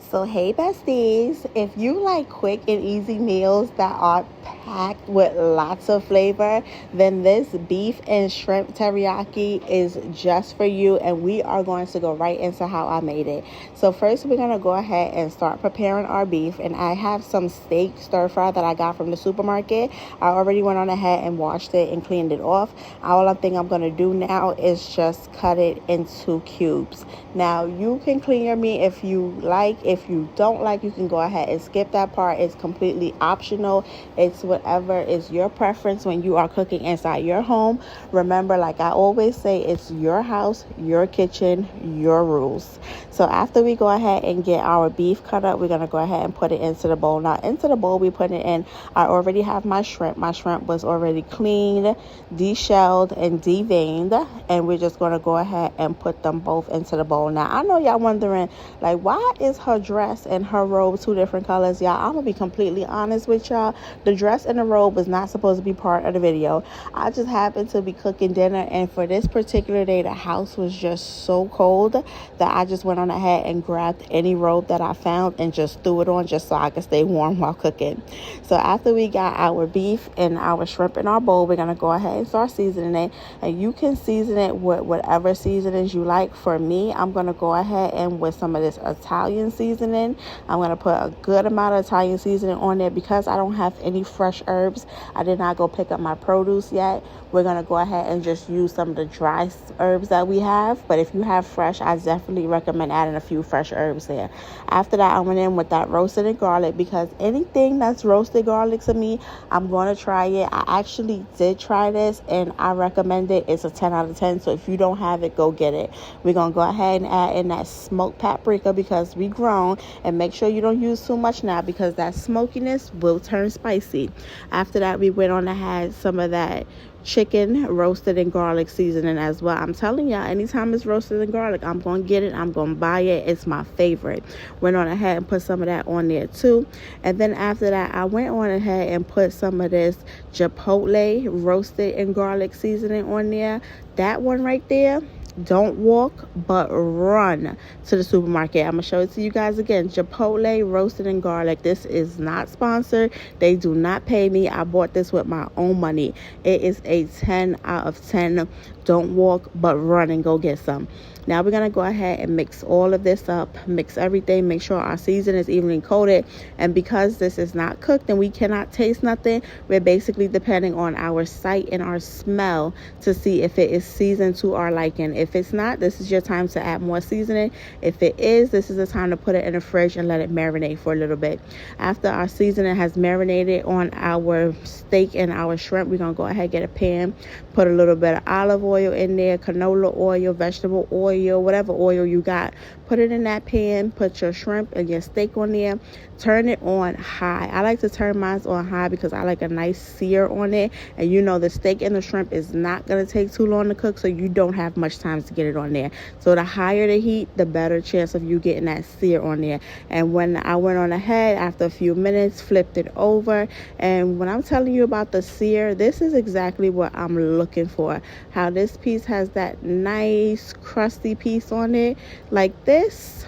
So hey besties, if you like quick and easy meals that are packed with lots of flavor, then this beef and shrimp teriyaki is just for you, and we are going to go right into how I made it. So first we're going to go ahead and start preparing our beef, and I have some steak stir fry that I got from the supermarket. I already went on ahead and washed it and cleaned it off. All I think I'm going to do now is just cut it into cubes. Now you can clean your meat if you like. If you don't like, you can go ahead and skip that part. It's completely optional. It's whatever is your preference when you are cooking inside your home. Remember, like I always say, it's your house, your kitchen, your rules. So after we go ahead and get our beef cut up, we're going to go ahead and put it into the bowl. Now into the bowl we put it in, I already have my shrimp. My shrimp was already cleaned, deshelled, and deveined, and we're just going to go ahead and put them both into the bowl. Now I know y'all wondering, like, why is her dress and her robe two different colors? Y'all, I'm gonna be completely honest with y'all. The dress and the robe was not supposed to be part of the video. I just happened to be cooking dinner, and for this particular day the house was just so cold that I just went on ahead and grabbed any robe that I found and just threw it on just so I could stay warm while cooking. So after we got our beef and our shrimp in our bowl, we're gonna go ahead and start seasoning it, and you can season it with whatever seasonings you like. For me, I'm gonna go ahead and with some of this Italian seasoning. I'm going to put a good amount of Italian seasoning on there because I don't have any fresh herbs. I did not go pick up my produce yet. We're going to go ahead and just use some of the dry herbs that we have. But if you have fresh, I definitely recommend adding a few fresh herbs there. After that, I went in with that roasted garlic because anything that's roasted garlic to me, I'm going to try it. I actually did try this and I recommend it. It's a 10 out of 10. So if you don't have it, go get it. We're going to go ahead and add in that smoked paprika because we grown, and make sure you don't use too much now because that smokiness will turn spicy. After that, we went on and had some of that chicken roasted in garlic seasoning as well. I'm telling y'all, anytime it's roasted in garlic, I'm gonna get it, I'm gonna buy it. It's my favorite. Went on ahead and put some of that on there too. And then after that, I went on ahead and put some of this chipotle roasted in garlic seasoning on there. That one right there, don't walk but run to the supermarket. I'm gonna show it to you guys again. Chipotle roasted in garlic. This is not sponsored. They do not pay me. I bought this with my own money. It is a 10 out of 10. Don't walk but run and go get some. Now we're going to go ahead and mix all of this up, mix everything, make sure our seasoning is evenly coated. And because this is not cooked and we cannot taste nothing, we're basically depending on our sight and our smell to see if it is seasoned to our liking. If it's not, this is your time to add more seasoning. If it is, this is the time to put it in the fridge and let it marinate for a little bit. After our seasoning has marinated on our steak and our shrimp, we're going to go ahead and get a pan, put a little bit of olive oil in there, canola oil, vegetable oil, whatever oil you got. Put it in that pan, put your shrimp and your steak on there, turn it on high. I like to turn mine on high because I like a nice sear on it, and you know the steak and the shrimp is not going to take too long to cook, so you don't have much time to get it on there. So the higher the heat, the better chance of you getting that sear on there. And when I went on ahead, after a few minutes, flipped it over, and when I'm telling you about the sear, this is exactly what I'm looking for. How this piece has that nice crusty piece on it like this.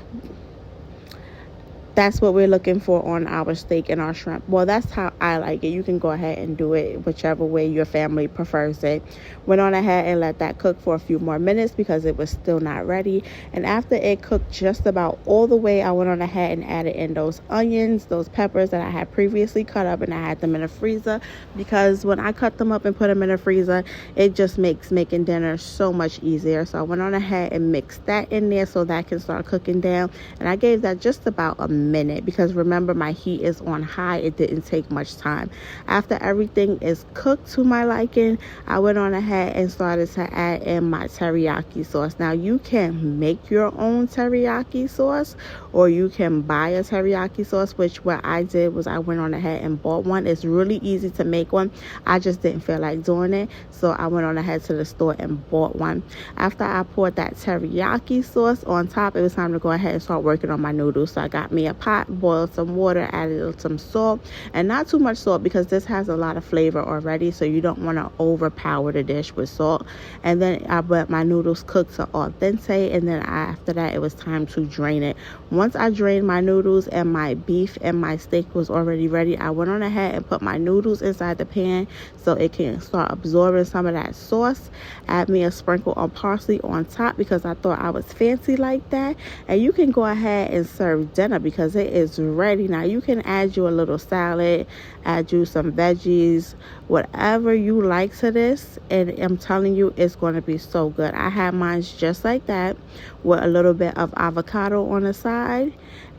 That's what we're looking for on our steak and our shrimp. Well, that's how I like it. You can go ahead and do it whichever way your family prefers it. Went on ahead and let that cook for a few more minutes because it was still not ready. And after it cooked just about all the way, I went on ahead and added in those onions, those peppers that I had previously cut up, and I had them in the freezer because when I cut them up and put them in the freezer, it just makes making dinner so much easier. So I went on ahead and mixed that in there so that can start cooking down. And I gave that just about a minute because remember, my heat is on high. It didn't take much time. After everything is cooked to my liking, I went on ahead and started to add in my teriyaki sauce. Now you can make your own teriyaki sauce or you can buy a teriyaki sauce, which what I did was I went on ahead and bought one. It's really easy to make one. I just didn't feel like doing it, so I went on ahead to the store and bought one. After I poured that teriyaki sauce on top, it was time to go ahead and start working on my noodles. So I got me your pot, boil some water, add some salt, and not too much salt because this has a lot of flavor already, so you don't want to overpower the dish with salt. And then I let my noodles cook to al dente, and then after that it was time to drain it. Once I drained my noodles and my beef and my steak was already ready, I went on ahead and put my noodles inside the pan so it can start absorbing some of that sauce. Add me a sprinkle of parsley on top because I thought I was fancy like that. And you can go ahead and serve dinner because it is ready. Now you can add you a little salad, add you some veggies, whatever you like to this, and I'm telling you, it's going to be so good. I had mine just like that with a little bit of avocado on the side,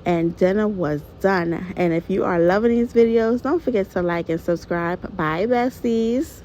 and dinner was done. And if you are loving these videos, don't forget to like and subscribe. Bye, besties.